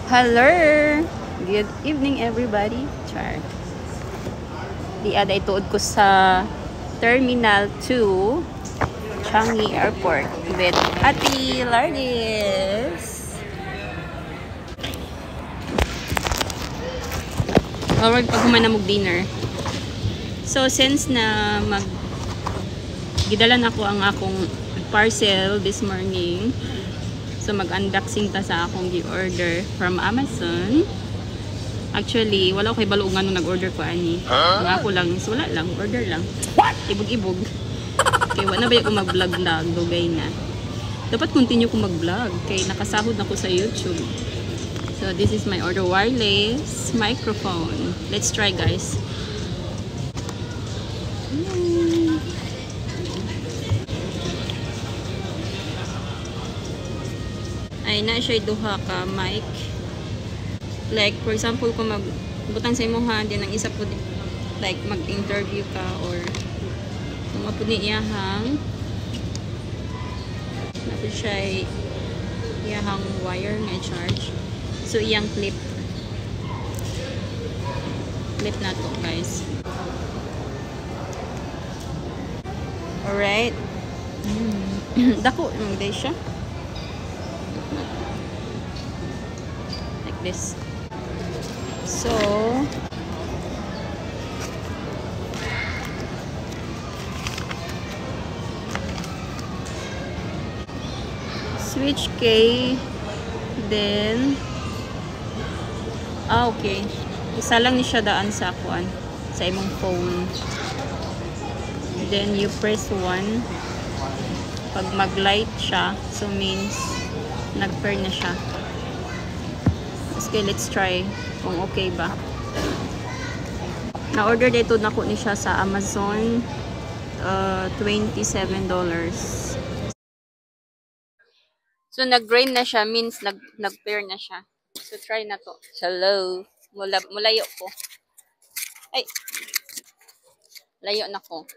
Hello! Good evening everybody. Char. Di ada ituod ko sa Terminal 2 Changi Airport with Ate Lourdes. Alright, pag human na dinner. So since na gidalan ako ang akong parcel this morning, so mag-unboxing ta sa akong gi-order from Amazon. Actually, wala ko kay balungan nung nag-order ko ani. Ang ako lang, so wala lang, order lang. Ibog-ibog. Kaya wala ba yung mag-vlog na, dugay na. Dapat continue ko mag-vlog, kaya nakasahod na ko sa YouTube. So this is my order, wireless microphone. Let's try guys. Ay na siya duha ka mic. Like for example kung magbutang sa imo ha, din ang isa po like mag-interview ka or kung mapuni iyahang nato siya iyahang wire nga charge. So iyang clip na to guys. Alright. Dako day siya. Like this. So switch K, then okay, isa lang ni siya daan sa kuan sa imong phone, then you press 1 pag mag-light siya, so means nag-pair na siya. Okay, let's try kung okay ba. Na-order dito na ko ni siya sa Amazon, $27. So, nag-grain na siya, means nag-pair na siya. So, try na to. Hello. Mulayo ko. Ay. Layo na ko.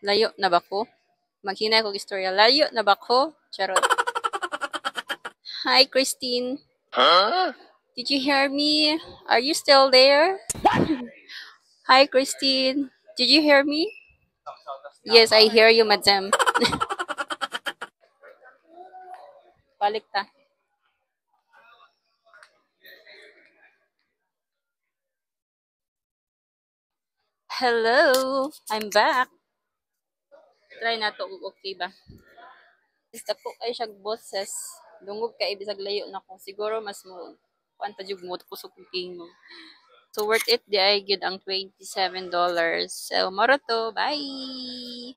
Layo na ba ko? Maghinay ko istorya. Layo na ba ko? Charot. Hi, Christine. Huh? Did you hear me? Are you still there? Hi, Christine. Did you hear me? Yes, I hear you, madam. Balik ta. Hello, I'm back. Try na to, okay ba? Basta po ay siyang boses. Dungog ka ibisag layo na ko. Siguro mas mo kuan pa jud mo kusog king mo. So worth it di ay gid ang $27. So moro to, bye.